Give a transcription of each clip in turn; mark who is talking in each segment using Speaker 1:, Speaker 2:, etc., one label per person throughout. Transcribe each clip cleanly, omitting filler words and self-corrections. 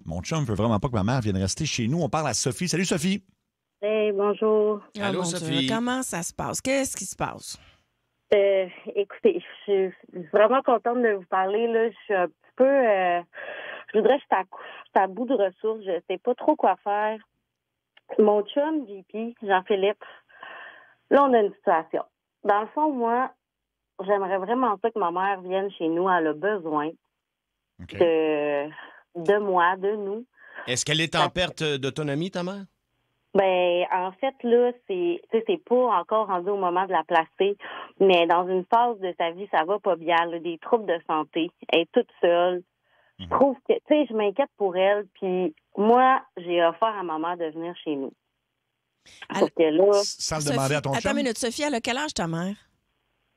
Speaker 1: Mon chum veut vraiment pas que ma mère vienne rester chez nous. On parle à Sophie. Salut, Sophie.
Speaker 2: Hey, bonjour.
Speaker 3: Allô,
Speaker 4: mon
Speaker 3: Sophie.
Speaker 4: Dieu, comment ça se passe? Qu'est-ce qui se passe?
Speaker 2: Écoutez, je suis vraiment contente de vous parler. Là. Je suis un petit peu... je voudrais que je suis à bout de ressources. Je sais pas trop quoi faire. Mon chum, JP, Jean-Philippe, là, on a une situation. Dans le fond, moi, j'aimerais vraiment ça que ma mère vienne chez nous. Elle a besoin
Speaker 1: OK.
Speaker 2: de moi, de nous.
Speaker 3: Est-ce qu'elle est en perte d'autonomie, ta mère?
Speaker 2: Ben, en fait, là, c'est pas encore rendu au moment de la placer, mais dans une phase de sa vie, ça va pas bien. Elle a des troubles de santé. Elle est toute seule. Je trouve que, je m'inquiète pour elle. Puis moi, j'ai offert à ma mère de venir chez nous. Sauf que là,
Speaker 1: Sans le demander à ton
Speaker 4: Attends
Speaker 1: chum?
Speaker 4: une minute, Sophie, elle a quel âge ta mère?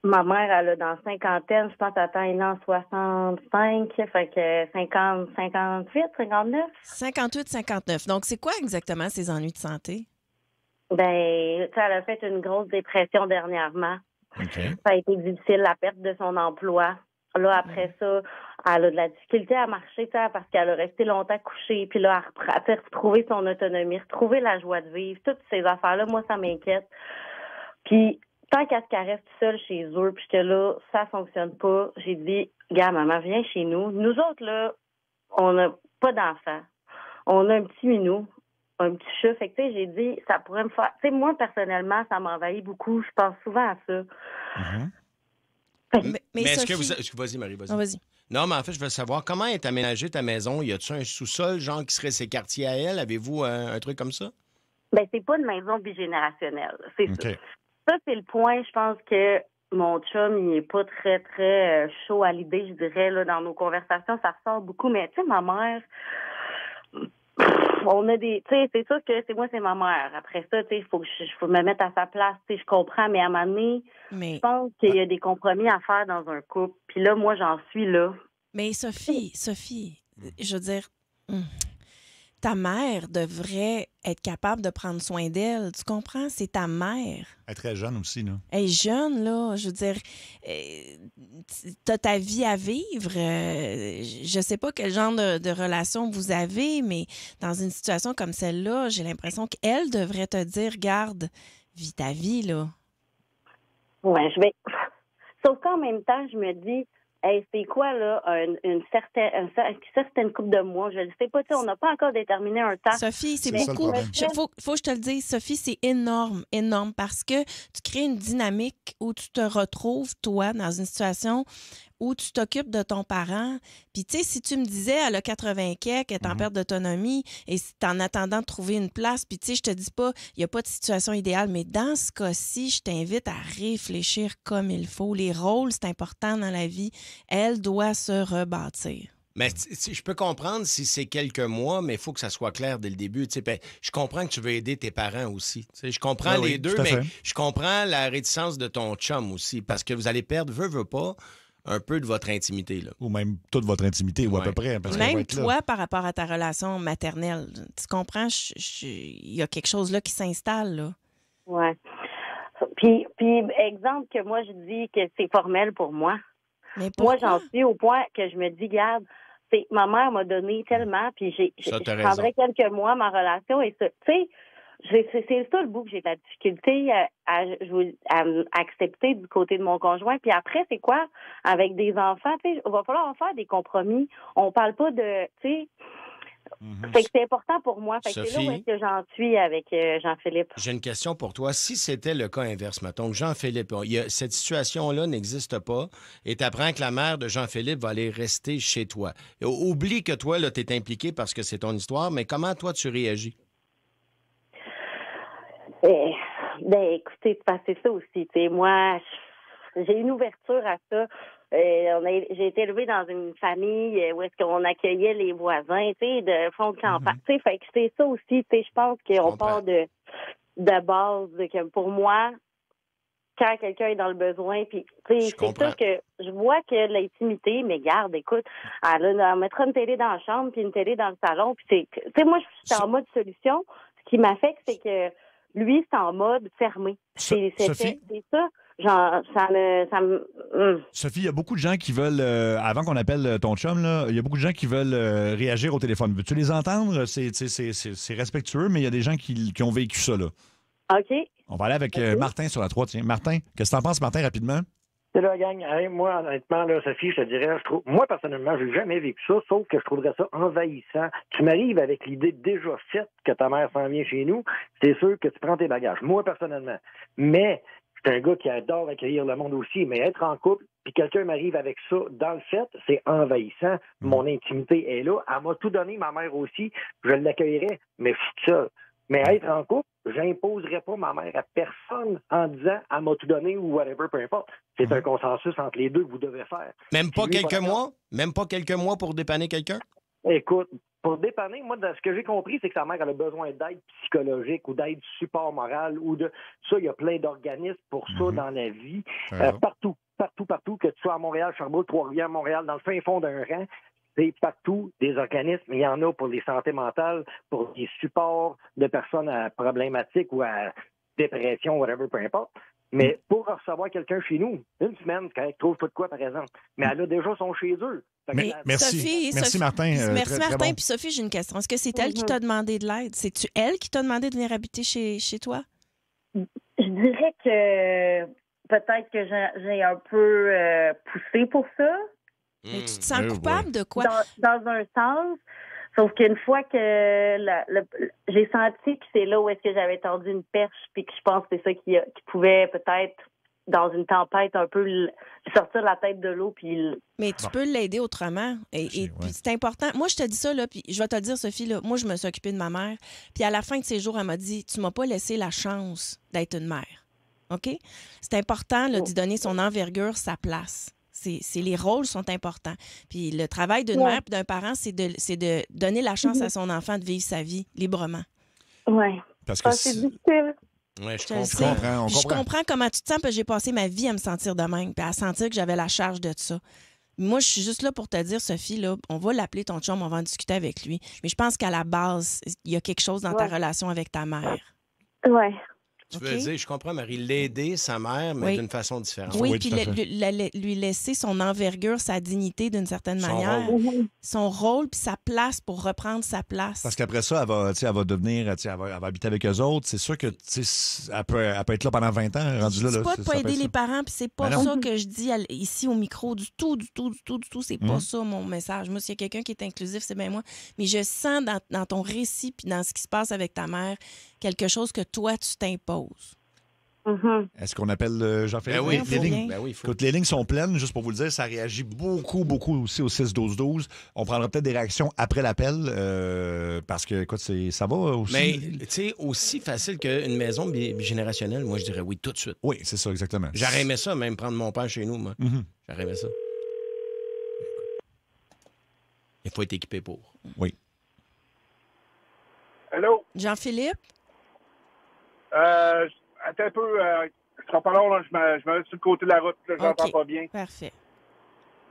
Speaker 2: ma mère, elle a dans cinquantaine, je pense, elle est en 65, fait que 50, 58, 59.
Speaker 4: 58, 59. Donc, c'est quoi exactement ses ennuis de santé?
Speaker 2: Ben, tu sais, elle a fait une grosse dépression dernièrement.
Speaker 1: OK.
Speaker 2: Ça a été difficile, la perte de son emploi. Là, après ça, elle a de la difficulté à marcher, tu sais, parce qu'elle a resté longtemps couchée. Puis là, elle a retrouvé son autonomie, retrouver la joie de vivre. Toutes ces affaires-là, moi, ça m'inquiète. Puis, tant qu'elle se caresse tout seule chez eux, puis que là, ça fonctionne pas, j'ai dit, gars, maman, viens chez nous. Nous autres, là, on n'a pas d'enfants. On a un petit minou, un petit chat. Fait que, tu sais, j'ai dit, ça pourrait me faire... Tu sais, moi, personnellement, ça m'envahit beaucoup. Je pense souvent à ça.
Speaker 4: Mais
Speaker 3: est-ce que
Speaker 4: Sophie...
Speaker 3: Vas-y, Marie, vas-y.
Speaker 4: Ah, vas-y.
Speaker 3: Non, mais en fait, je veux savoir, comment est aménagée ta maison? Y a-tu un sous-sol, genre, qui serait ses quartiers à elle? Avez-vous un truc comme ça?
Speaker 2: Ben, c'est pas une maison bigénérationnelle. C'est
Speaker 1: OK.
Speaker 2: ça. Ça, c'est le point, je pense que mon chum, il est pas très, très chaud à l'idée, je dirais, là, dans nos conversations, ça ressort beaucoup. Mais, tu sais, ma mère, on a des... Tu sais, c'est sûr que c'est ma mère. Après ça, tu sais, il faut me mettre à sa place. Tu sais, je comprends, mais à un moment donné,
Speaker 4: Mais,
Speaker 2: je pense qu'il y a des compromis à faire dans un couple. Puis là, moi, j'en suis là.
Speaker 4: mais Sophie, je veux dire, ta mère devrait être capable de prendre soin d'elle. Tu comprends? C'est ta mère.
Speaker 1: Elle est très jeune aussi, là.
Speaker 4: Elle est jeune, là. Je veux dire, t'as ta vie à vivre. Je sais pas quel genre de relation vous avez, mais dans une situation comme celle-là, j'ai l'impression qu'elle devrait te dire, regarde, vis ta vie, là.
Speaker 2: Ouais, je vais... Sauf qu'en même temps, je me dis, hey, c'est quoi, là, une certaine couple de mois? Je ne sais pas, tu sais, on n'a pas encore déterminé un temps.
Speaker 4: Sophie, c'est
Speaker 1: C'est ça le
Speaker 4: beaucoup.
Speaker 1: problème.
Speaker 4: Faut que je te le dise, Sophie, c'est énorme, énorme, parce que tu crées une dynamique où tu te retrouves, toi, dans une situation où tu t'occupes de ton parent. Puis, tu sais, si tu me disais, elle a 80 quelques, elle est en perte d'autonomie, et c'est en attendant de trouver une place, puis, tu sais, je te dis pas, il n'y a pas de situation idéale, mais dans ce cas-ci, je t'invite à réfléchir comme il faut. Les rôles, c'est important dans la vie. Elle doit se rebâtir.
Speaker 3: Mais je peux comprendre si c'est quelques mois, mais il faut que ça soit clair dès le début. Tu sais, ben, je comprends que tu veux aider tes parents aussi. Tu sais, je comprends
Speaker 1: Oui,
Speaker 3: les
Speaker 1: oui,
Speaker 3: deux,
Speaker 1: tout à
Speaker 3: mais
Speaker 1: fait.
Speaker 3: je comprends la réticence de ton chum aussi, parce que vous allez perdre, veut pas, un peu de votre intimité, là.
Speaker 1: Ou même toute votre intimité, ou à
Speaker 3: Ouais.
Speaker 1: peu près. Parce qu'elle va
Speaker 4: Même
Speaker 1: être là.
Speaker 4: toi, par rapport à ta relation maternelle, tu comprends? Il y a quelque chose là qui s'installe, là.
Speaker 2: Ouais. Puis, exemple que moi, je dis que c'est formel pour moi.
Speaker 4: Mais
Speaker 2: Moi,
Speaker 4: pourquoi?
Speaker 2: j'en suis au point que je me dis, garde, ma mère m'a donné tellement, puis
Speaker 3: Ça,
Speaker 2: je
Speaker 3: t'as
Speaker 2: prendrais quelques mois ma relation et ça, tu sais, c'est ça le bout que j'ai de la difficulté à accepter du côté de mon conjoint. Puis après, c'est quoi? Avec des enfants, tu sais, il va falloir en faire des compromis. On parle pas de, tu sais, fait que c'est important pour moi. Fait que c'est là où
Speaker 3: Sophie?
Speaker 2: est-ce que j'en suis avec Jean-Philippe.
Speaker 3: J'ai une question pour toi. Si c'était le cas inverse, mettons, que Jean-Philippe, cette situation-là n'existe pas et tu apprends que la mère de Jean-Philippe va aller rester chez toi. Oublie que toi, tu es impliqué parce que c'est ton histoire, mais comment toi, tu réagis?
Speaker 2: Écoutez, c'est ça aussi. Tu sais, moi, j'ai une ouverture à ça. J'ai été élevée dans une famille où est-ce qu'on accueillait les voisins, tu sais, de fond de campagne. Tu sais, fait que c'est ça aussi. Tu sais, je pense qu'on
Speaker 3: comprends.
Speaker 2: part de base que pour moi, quand quelqu'un est dans le besoin, puis tu sais,
Speaker 3: Je
Speaker 2: c'est
Speaker 3: comprends.
Speaker 2: sûr que je vois qu'il y a de l'intimité, mais garde, écoute, elle mettra une télé dans la chambre puis une télé dans le salon, puis tu sais, moi, je suis en mode solution. Ce qui m'affecte, c'est que lui, c'est en mode fermé. C'est
Speaker 1: Sophie?
Speaker 2: ça.
Speaker 1: Sophie, il y a beaucoup de gens qui veulent, avant qu'on appelle ton chum, là, il y a beaucoup de gens qui veulent réagir au téléphone. Veux-tu les entendre? C'est respectueux, mais il y a des gens qui ont vécu ça, là.
Speaker 2: OK.
Speaker 1: On va aller avec Martin sur la 3. Tiens, Martin, qu'est-ce que t'en penses, Martin, rapidement?
Speaker 5: C'est là, gang. Hey, moi, honnêtement, là, Sophie, je te dirais, moi, personnellement, j'ai jamais vécu ça, sauf que je trouverais ça envahissant. Tu m'arrives avec l'idée déjà faite que ta mère s'en vient chez nous, c'est sûr que tu prends tes bagages. Moi, personnellement. Mais, je suis un gars qui adore accueillir le monde aussi, mais être en couple, puis quelqu'un m'arrive avec ça dans le fait, c'est envahissant. Mon intimité est là. Elle m'a tout donné, ma mère aussi. Je l'accueillerais, mais je suis seul. Mais être en couple, j'imposerais pas ma mère à personne en disant « elle m'a tout donné » ou whatever, peu importe. C'est un consensus entre les deux que vous devez faire.
Speaker 3: Même pas
Speaker 5: Puis lui,
Speaker 3: quelques mois? Même pas quelques mois pour dépanner quelqu'un?
Speaker 5: Écoute, pour dépanner, moi, ce que j'ai compris, c'est que sa mère elle a besoin d'aide psychologique ou d'aide support moral ou de ça. Il y a plein d'organismes pour ça dans la vie. Partout, que tu sois à Montréal, Sherbrooke, Trois-Rivières, Montréal, dans le fin fond d'un rang, c'est partout des organismes. Il y en a pour les santé mentales, pour des supports de personnes à problématiques ou à dépression, whatever, peu importe. Mais pour recevoir quelqu'un chez nous, une semaine, quand elle trouve pas de quoi, par exemple. Mais elle a déjà son chez eux.
Speaker 1: Merci. Merci, Martin.
Speaker 4: Merci,
Speaker 1: très
Speaker 4: Martin.
Speaker 1: bon.
Speaker 4: Puis Sophie, j'ai une question. Est-ce que c'est elle qui t'a demandé de l'aide? C'est-tu elle qui t'a demandé de venir habiter chez toi?
Speaker 2: Je dirais que peut-être que j'ai un peu poussé pour ça.
Speaker 4: Mais tu te sens coupable de quoi?
Speaker 2: Dans un sens. Sauf qu'une fois que j'ai senti que c'est là où est-ce que j'avais tendu une perche, puis que je pense que c'est ça qui pouvait peut-être, dans une tempête, un peu sortir la tête de l'eau.
Speaker 4: Mais tu peux l'aider autrement. Et puis c'est important. Moi, je te dis ça, là, puis je vais te le dire, Sophie, là, moi, je me suis occupée de ma mère. Puis à la fin de ses jours, elle m'a dit, tu m'as pas laissé la chance d'être une mère. OK? C'est important là, d'y donner son envergure, sa place. Les rôles sont importants. Puis le travail d'une mère et d'un parent, c'est de donner la chance à son enfant de vivre sa vie librement.
Speaker 2: Oui.
Speaker 1: Parce que
Speaker 2: c'est difficile.
Speaker 3: Ouais, je
Speaker 1: comprends.
Speaker 4: Je comprends comment tu te sens, parce que j'ai passé ma vie à me sentir de même, puis à sentir que j'avais la charge de ça. Moi, je suis juste là pour te dire, Sophie, là, on va l'appeler ton chum, on va en discuter avec lui. Mais je pense qu'à la base, il y a quelque chose dans ta relation avec ta mère.
Speaker 2: Oui.
Speaker 3: Tu veux dire, je comprends, Marie, l'aider, sa mère, mais d'une façon différente.
Speaker 4: Oui, puis lui laisser son envergure, sa dignité d'une certaine manière. Son rôle, puis sa place pour reprendre sa place.
Speaker 1: Parce qu'après ça, elle va devenir, elle va habiter avec eux autres. C'est sûr que elle peut être là pendant 20 ans, rendue là.
Speaker 4: C'est pas de pas aider les parents, puis c'est pas ça que je dis ici au micro, du tout. C'est pas ça mon message. Moi, s'il y a quelqu'un qui est inclusif, c'est bien moi. Mais je sens dans ton récit, puis dans ce qui se passe avec ta mère, quelque chose que toi, tu t'imposes.
Speaker 1: Est-ce qu'on appelle Jean-Philippe?
Speaker 3: Ben oui,
Speaker 1: les lignes.
Speaker 3: Ben oui,
Speaker 1: Écoute, les lignes sont pleines, juste pour vous le dire, ça réagit beaucoup aussi au 6-12-12. On prendra peut-être des réactions après l'appel, parce que, écoute, ça va aussi.
Speaker 3: Mais, tu sais, aussi facile qu'une maison bigénérationnelle, moi, je dirais oui tout de suite.
Speaker 1: Oui, c'est ça, exactement.
Speaker 3: J'aurais aimé ça, même prendre mon père chez nous, moi. J'aurais aimé ça. Il faut être équipé pour.
Speaker 1: Oui.
Speaker 6: Allô?
Speaker 4: Jean-Philippe?
Speaker 6: Attends un peu. Ce sera pas long, là, je me mets sur le côté de la route. Là, j'entends pas bien.
Speaker 4: Parfait.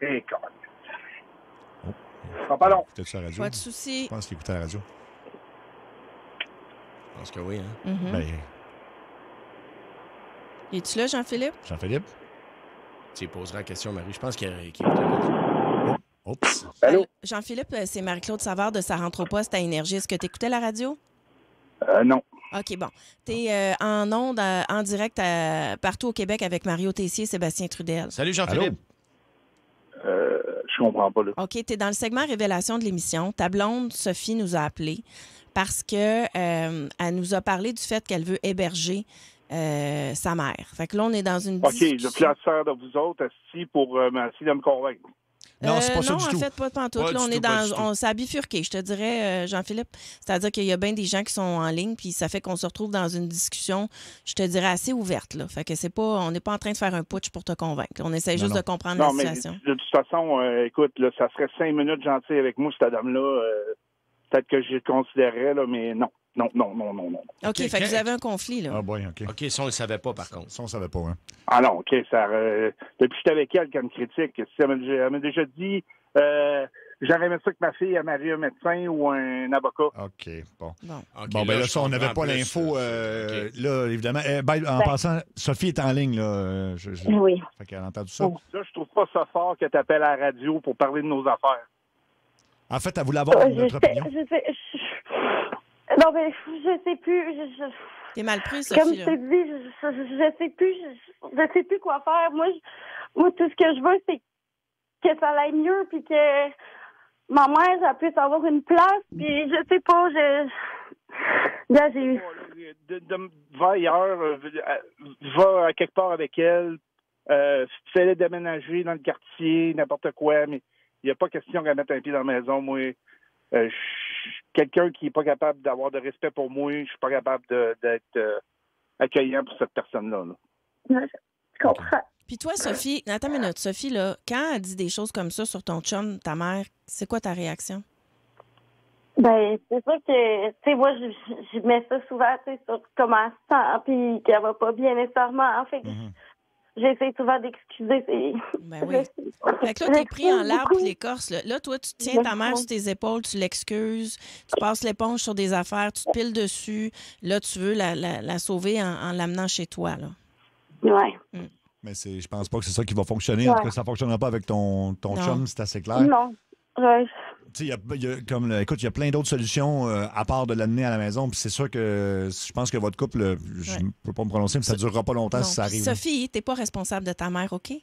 Speaker 6: Et quand ce sera pas long.
Speaker 1: Écoutez-tu la radio?
Speaker 4: Pas de souci.
Speaker 1: Je pense qu'il écoutait la radio.
Speaker 3: Je pense que oui, hein?
Speaker 1: Ben,
Speaker 4: Es-tu là, Jean-Philippe?
Speaker 1: Jean-Philippe?
Speaker 3: Tu poseras la question, Marie. Je pense qu'il écoute la radio.
Speaker 1: Oups.
Speaker 6: Allô?
Speaker 4: Jean-Philippe, c'est Marie-Claude Savard de Ça rentre au poste à Énergie. Est-ce que tu écoutais la radio?
Speaker 6: Non.
Speaker 4: OK, bon. Tu es en ondes, en direct partout au Québec avec Mario Tessier et Sébastien Trudel.
Speaker 3: Salut, Jean-Philippe.
Speaker 6: Je comprends pas, là.
Speaker 4: OK, tu es dans le segment Révélation de l'émission. Ta blonde, Sophie, nous a appelé parce que elle nous a parlé du fait qu'elle veut héberger sa mère. Fait que là, on est dans une discussion.
Speaker 6: OK, je suis la sœur de vous autres, assis pour essayer de me convaincre.
Speaker 1: Non, c'est pas ça du tout.
Speaker 4: Non, en fait, pas pantoute. Là, on est on s'est bifurqué, je te dirais, Jean-Philippe. C'est-à-dire qu'il y a bien des gens qui sont en ligne, puis ça fait qu'on se retrouve dans une discussion, je te dirais, assez ouverte. Là. Fait que on n'est pas en train de faire un putsch pour te convaincre. On essaie juste de comprendre la situation.
Speaker 6: Mais de toute façon, écoute, là, ça serait 5 minutes gentil avec moi, cette dame-là. Peut-être que je le considérerais, là, mais non. Non.
Speaker 4: OK, fait que vous avez un conflit, là.
Speaker 1: Ah, boy, OK.
Speaker 3: OK, ça, on le savait pas, par contre.
Speaker 1: Ça, on savait pas, hein.
Speaker 6: Ah non, OK, ça... depuis que j'étais avec elle, qu'elle me critique, elle m'a déjà dit... j'aurais aimé ça que ma fille ait marié un médecin ou un avocat.
Speaker 1: OK, bon.
Speaker 3: OK,
Speaker 1: Bon, ben là,
Speaker 3: je
Speaker 1: ça, on n'avait
Speaker 3: comprends
Speaker 1: pas
Speaker 3: plus,
Speaker 1: l'info.
Speaker 3: OK.
Speaker 1: Là, évidemment. En passant, Sophie est en ligne, là.
Speaker 2: Oui.
Speaker 1: Fait qu'elle a entendu ça.
Speaker 6: Là, je trouve pas ça fort que tu appelles à la radio pour parler de nos affaires.
Speaker 1: En fait, elle voulait avoir notre opinion.
Speaker 2: Non, mais je sais plus.
Speaker 4: T'es mal pris,
Speaker 2: Comme
Speaker 4: Sophie,
Speaker 2: je
Speaker 4: là.
Speaker 2: te dis, je sais plus. Je sais plus quoi faire. Moi, tout ce que je veux, c'est que ça aille mieux, puis que ma mère, elle puisse avoir une place, puis je sais pas, là, j'ai...
Speaker 6: Va ailleurs, va à quelque part avec elle, fais-les déménager dans le quartier, n'importe quoi, mais il n'y a pas question qu'elle mette un pied dans la maison. Moi, je suis quelqu'un qui n'est pas capable d'avoir de respect pour moi, je suis pas capable d'être accueillant pour cette personne-là.
Speaker 2: Je comprends.
Speaker 4: Puis toi, Sophie, attends une minute. Sophie, là, quand elle dit des choses comme ça sur ton chum, ta mère, c'est quoi ta réaction?
Speaker 2: Ben, c'est sûr que, tu sais, moi, je mets ça souvent, tu sais, sur comment elle se sent, puis qu'elle va pas bien nécessairement. En fait, j'essaie souvent d'excuser.
Speaker 4: Ben oui. Fait que là, t'es pris en l'arbre et l'écorce. Là, toi, tu tiens ta mère sur tes épaules, tu l'excuses, tu passes l'éponge sur des affaires, tu te piles dessus. Là, tu veux la sauver en l'amenant chez toi, là.
Speaker 2: Ouais.
Speaker 1: Mais je pense pas que c'est ça qui va fonctionner. En tout cas, ça ne fonctionnera pas avec ton chum, c'est assez clair.
Speaker 2: Non. Ouais.
Speaker 1: Tu sais, écoute, il y a plein d'autres solutions à part de l'amener à la maison. Puis c'est sûr que je pense que votre couple, je ne peux pas me prononcer, mais ça ne durera pas longtemps si ça arrive.
Speaker 4: Sophie, tu n'es pas responsable de ta mère, OK?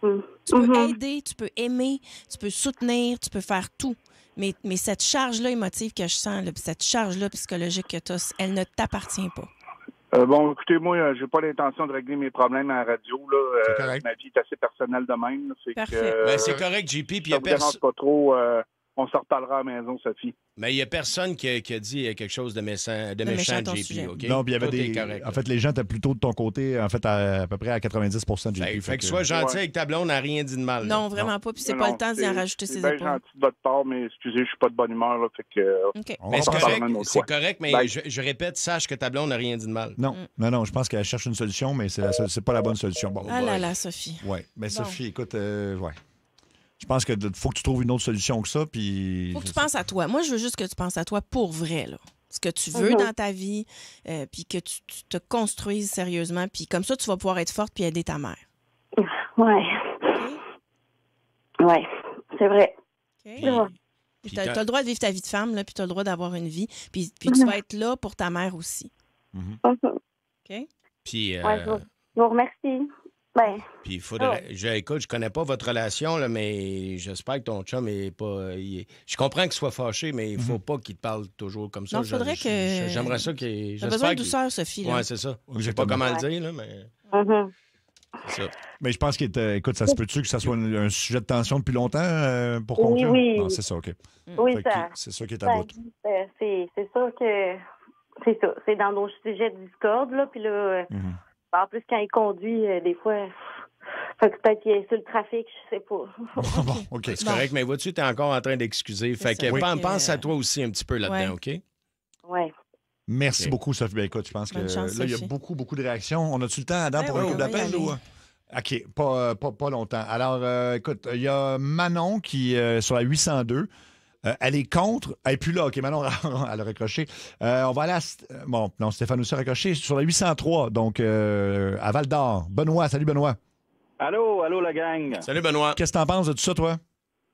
Speaker 2: Tu
Speaker 4: Tu peux aider, tu peux aimer, tu peux soutenir, tu peux faire tout. Mais cette charge-là émotive que je sens, là, puis cette charge-là psychologique que tu as, elle ne t'appartient pas.
Speaker 6: Bon, écoutez, moi, j'ai pas l'intention de régler mes problèmes à la radio.
Speaker 1: C'est correct.
Speaker 6: Ma vie est assez personnelle de même.
Speaker 4: Parfait.
Speaker 3: C'est correct, JP. Puis il y
Speaker 6: ça
Speaker 3: a
Speaker 6: vous dérange pas trop. On s'en reparlera à la maison, Sophie.
Speaker 3: Mais il n'y a personne qui a dit quelque chose de méchant
Speaker 4: méchant à
Speaker 3: de
Speaker 4: ton
Speaker 3: JP,
Speaker 4: sujet.
Speaker 3: OK?
Speaker 1: Non, puis il y avait
Speaker 3: Tout est correct,
Speaker 1: en fait, les gens étaient plutôt de ton côté, en fait, à peu près à 90 de JP.
Speaker 3: Fait que sois gentil avec ta blonde, n'a rien dit de mal.
Speaker 4: Non, vraiment pas. Puis c'est pas le temps d'y en rajouter ses
Speaker 6: C'est bien
Speaker 4: épaules.
Speaker 6: gentil de votre part, mais excusez, je suis pas de bonne humeur. Là, fait que,
Speaker 4: OK.
Speaker 3: Mais c'est
Speaker 6: va en parler une autre fois.
Speaker 3: correct, mais
Speaker 6: Bye.
Speaker 3: je répète, sache que ta blonde n'a rien dit de mal.
Speaker 1: Non, je pense qu'elle cherche une solution, mais c'est pas la bonne solution. Bon,
Speaker 4: Ah là là, Sophie.
Speaker 1: ouais. Mais Sophie, écoute, ouais. Je pense que faut que tu trouves une autre solution que ça, puis...
Speaker 4: Faut que tu penses à toi. Moi, je veux juste que tu penses à toi pour vrai, là. Ce que tu veux dans ta vie, puis que tu te construises sérieusement, puis comme ça, tu vas pouvoir être forte puis aider ta mère.
Speaker 2: Ouais. Ouais, c'est vrai.
Speaker 4: OK? Puis t'as le droit de vivre ta vie de femme, là, puis t'as le droit d'avoir une vie, puis tu vas être là pour ta mère aussi. OK?
Speaker 3: Puis,
Speaker 2: Je vous remercie. Ben,
Speaker 3: puis il faudrait. Écoute, je connais pas votre relation, là, mais j'espère que ton chum est pas. Je comprends qu'il soit fâché, mais il faut pas qu'il te parle toujours comme ça.
Speaker 4: Non, faudrait que.
Speaker 3: J'aimerais ça qu'il.
Speaker 4: T'as besoin de douceur, Sophie. Là.
Speaker 3: Oui, c'est ça. Je sais pas comment le dire, là, mais. C'est ça.
Speaker 1: Mais je pense écoute, ça se peut-tu que ça soit un sujet de tension depuis longtemps pour
Speaker 2: Oui,
Speaker 1: conclure?
Speaker 2: oui.
Speaker 1: Non, c'est ça, OK.
Speaker 2: oui,
Speaker 1: Fait que
Speaker 2: ça.
Speaker 1: c'est ça qui est à bout.
Speaker 2: C'est sûr que c'est ça. C'est dans nos sujets de discorde, là. Puis là, en plus, quand il conduit, des fois, fait que peut-être qu'il est sur le trafic, je sais pas.
Speaker 1: Bon, OK.
Speaker 3: C'est correct, mais vois-tu, t'es encore en train d'excuser. Fait que pense à toi aussi un petit peu là-dedans, OK?
Speaker 2: Oui.
Speaker 1: Merci beaucoup, Sophie. Ben, écoute, je pense que
Speaker 4: Bonne chance,
Speaker 1: là, il y a
Speaker 4: Sophie.
Speaker 1: beaucoup de réactions. On a-tu le temps, Adam, pour un
Speaker 4: oui,
Speaker 1: coup d'appel?
Speaker 4: oui,
Speaker 1: Ou... OK, pas longtemps. Alors, écoute, il y a Manon qui, sur la 802, elle est contre. Elle n'est plus là. OK, Manon, elle a raccroché. On va aller à... Bon, non, Stéphane aussi a raccroché. Sur la 803, donc à Val-d'Or. Benoît, salut Benoît.
Speaker 7: Allô, la gang.
Speaker 3: Salut, Benoît.
Speaker 1: Qu'est-ce que t'en penses de tout ça, toi?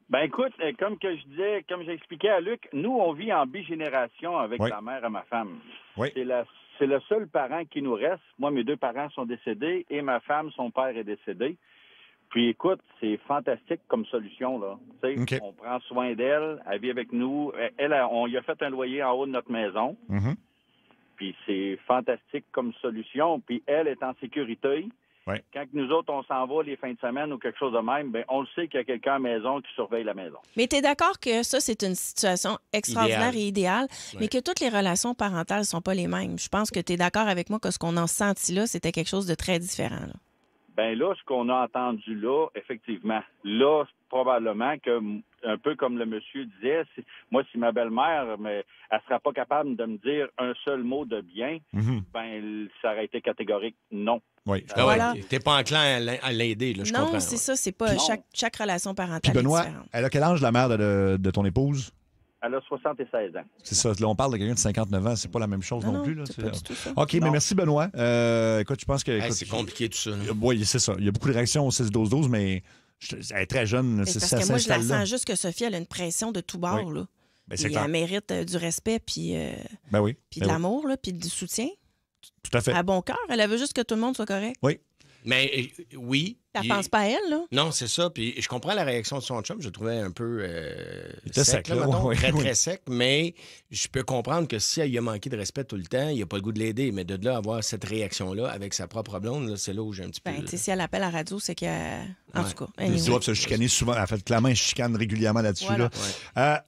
Speaker 7: Ben écoute, comme j'expliquais à Luc, nous, on vit en bigénération avec
Speaker 1: Oui.
Speaker 7: la mère et ma femme.
Speaker 1: Oui.
Speaker 7: C'est le seul parent qui nous reste. Moi, mes deux parents sont décédés et ma femme, son père est décédé. Puis écoute, c'est fantastique comme solution, là. Tu sais,
Speaker 1: OK.
Speaker 7: on prend soin d'elle, elle vit avec nous. On lui a fait un loyer en haut de notre maison. Puis c'est fantastique comme solution. Puis elle est en sécurité.
Speaker 1: Ouais.
Speaker 7: Quand nous autres, on s'en va les fins de semaine ou quelque chose de même, ben on le sait qu'il y a quelqu'un à la maison qui surveille la maison.
Speaker 4: Mais tu es d'accord que ça, c'est une situation extraordinaire et idéale, mais que toutes les relations parentales ne sont pas les mêmes. Je pense que tu es d'accord avec moi que ce qu'on a senti là, c'était quelque chose de très différent. Là.
Speaker 7: Ben là, ce qu'on a entendu là, effectivement, là, probablement que, un peu comme le monsieur disait, moi, si ma belle-mère, mais elle sera pas capable de me dire un seul mot de bien, ben ça aurait été catégorique non.
Speaker 1: Oui.
Speaker 4: Voilà.
Speaker 3: T'es pas enclin à l'aider, là, je comprends.
Speaker 4: Non, c'est ça, c'est pas chaque relation
Speaker 1: Puis
Speaker 4: parentale
Speaker 1: Benoît,
Speaker 4: est différente.
Speaker 1: elle a quel âge, la mère de ton épouse?
Speaker 7: Elle a 76 ans.
Speaker 1: C'est ça. Là, on parle de quelqu'un de 59 ans. C'est pas la même chose non, plus. Là.
Speaker 4: C'est pas du tout ça.
Speaker 1: OK, mais merci, Benoît. Écoute, je pense que...
Speaker 3: Hey, c'est compliqué, tout ça. là.
Speaker 1: Oui, c'est ça. Il y a beaucoup de réactions au 6-12-12, mais elle est très jeune.
Speaker 4: C'est parce que moi, je la sens juste que Sophie, elle a une pression de tout bord. Là.
Speaker 1: Ben,
Speaker 4: Puis elle mérite du respect, puis
Speaker 1: de
Speaker 4: l'amour, là, puis du soutien.
Speaker 1: Tout à fait.
Speaker 4: À bon cœur. Elle veut juste que tout le monde soit correct.
Speaker 1: Oui.
Speaker 3: Mais oui.
Speaker 4: Elle pense pas à elle, là.
Speaker 3: Non, c'est ça. Puis je comprends la réaction de son chum. Je le trouvais un peu
Speaker 1: sec, là,
Speaker 3: mettons,
Speaker 1: oui,
Speaker 3: très,
Speaker 1: oui.
Speaker 3: très sec. Mais je peux comprendre que si elle lui a manqué de respect tout le temps, il n'a pas le goût de l'aider. Mais de là avoir cette réaction-là avec sa propre blonde, là, c'est là où j'ai un petit peu...
Speaker 4: Ben, tu sais, si elle appelle à la radio, c'est qu'elle... En tout cas,
Speaker 1: Ils doivent se chicaner souvent. En fait, clairement, ils se chicanent régulièrement là-dessus.
Speaker 4: Voilà.
Speaker 1: Là.